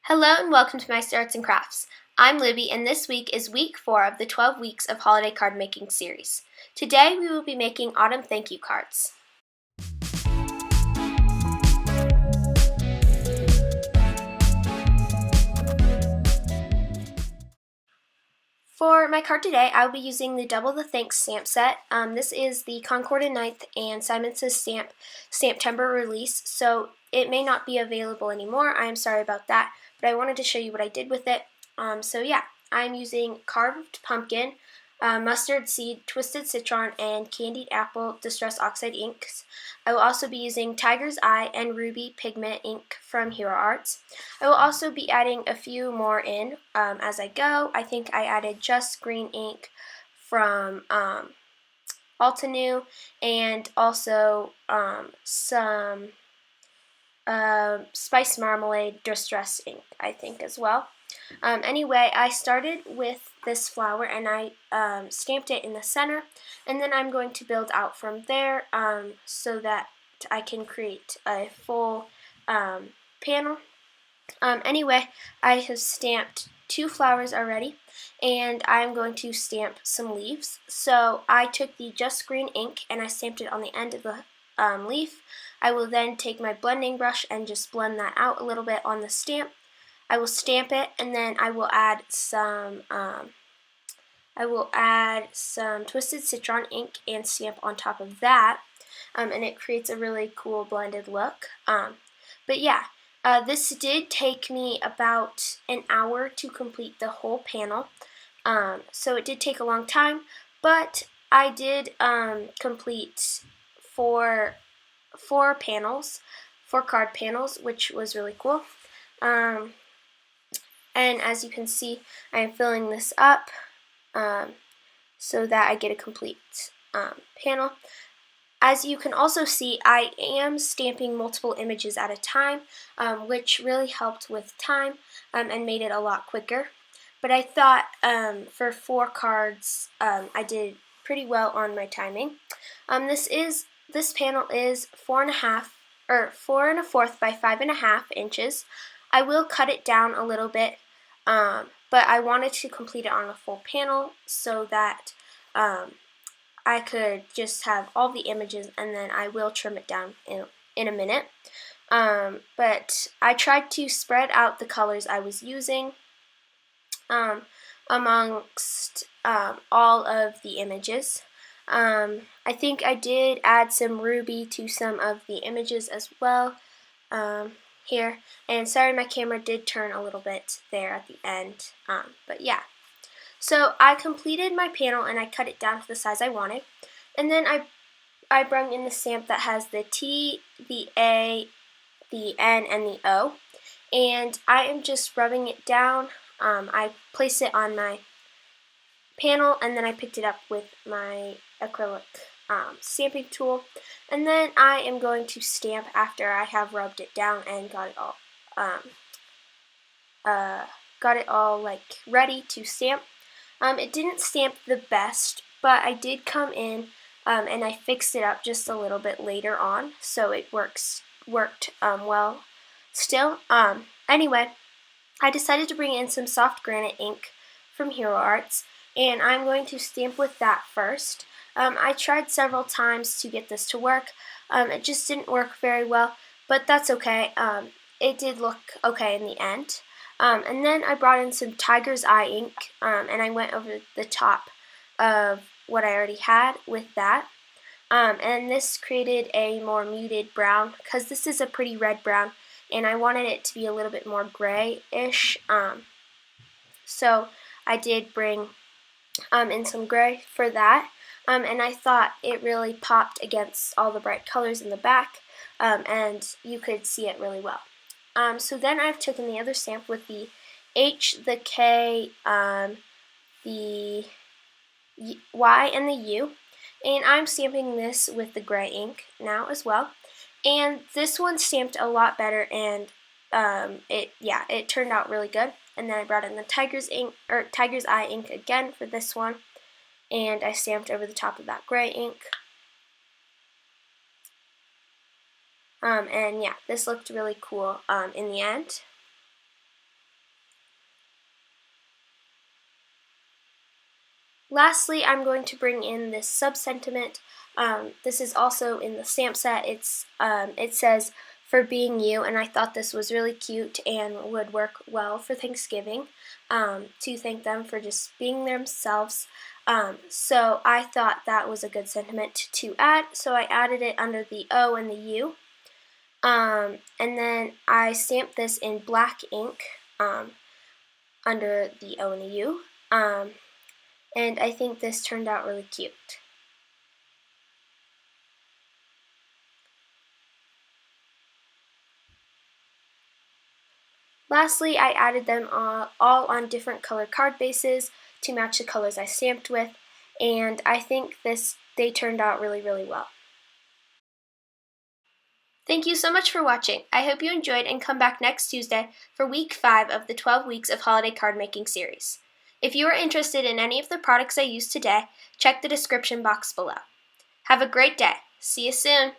Hello and welcome to Meister Arts and Crafts. I'm Libby and this week is week 4 of the 12 weeks of holiday card making series. Today we will be making autumn thank you cards. For my card today, I will be using the Double the Thanks stamp set. This is the Concord and Ninth and Simon Says Stamptember release, so it may not be available anymore. I am sorry about that, but I wanted to show you what I did with it. I'm using carved pumpkin, mustard seed, twisted citron, and candied apple distress oxide inks. I will also be using Tiger's Eye and Ruby pigment ink from Hero Arts. I will also be adding a few more in as I go. I think I added just green ink from Altenew and also some spice marmalade distress ink, I think, as well. Anyway, I started with this flower and I stamped it in the center, and then I'm going to build out from there so that I can create a full panel. Anyway, I have stamped 2 flowers already, and I'm going to stamp some leaves. So I took the just green ink and I stamped it on the end of the leaf. I will then take my blending brush and just blend that out a little bit on the stamp. I will stamp it, and then I will add some twisted citron ink and stamp on top of that, and it creates a really cool blended look. This did take me about an hour to complete the whole panel, so it did take a long time, but I did complete four card panels, which was really cool. And as you can see, I am filling this up so that I get a complete panel. As you can also see, I am stamping multiple images at a time, which really helped with time and made it a lot quicker. But I thought for 4 cards, I did pretty well on my timing. This panel is 4 1/4 by 5.5 inches. I will cut it down a little bit, but I wanted to complete it on a full panel so that I could just have all the images, and then I will trim it down in a minute. But I tried to spread out the colors I was using amongst all of the images. I think I did add some ruby to some of the images as well here. And sorry, my camera did turn a little bit there at the end. But yeah. So I completed my panel and I cut it down to the size I wanted. And then I brung in the stamp that has the T, the A, the N, and the O. And I am just rubbing it down. I placed it on my panel, and then I picked it up with my acrylic stamping tool, and then I am going to stamp after I have rubbed it down and got it all like ready to stamp. It didn't stamp the best, but I did come in and I fixed it up just a little bit later on, so it worked well still. Anyway, I decided to bring in some soft granite ink from Hero Arts, and I'm going to stamp with that first. I tried several times to get this to work. It just didn't work very well, but that's okay. It did look okay in the end. And then I brought in some Tiger's Eye ink, and I went over the top of what I already had with that. And this created a more muted brown, because this is a pretty red brown, and I wanted it to be a little bit more grayish. So I did bring in some gray for that, and I thought it really popped against all the bright colors in the back, and you could see it really well. So then I've taken the other stamp with the H, the K, the Y, and the U, and I'm stamping this with the gray ink now as well. And this one stamped a lot better, and it turned out really good. And then I brought in the Tiger's Eye ink again for this one, and I stamped over the top of that gray ink. And yeah, this looked really cool in the end. Lastly, I'm going to bring in this sub-sentiment. This is also in the stamp set. It says, "For being you," and I thought this was really cute and would work well for Thanksgiving, to thank them for just being themselves. So I thought that was a good sentiment to add, so I added it under the O and the U. And then I stamped this in black ink under the O and the U. And I think this turned out really cute. Lastly, I added them all on different color card bases to match the colors I stamped with, and I think they turned out really, really well. Thank you so much for watching. I hope you enjoyed and come back next Tuesday for week 5 of the 12 weeks of holiday card making series. If you are interested in any of the products I used today, check the description box below. Have a great day. See you soon.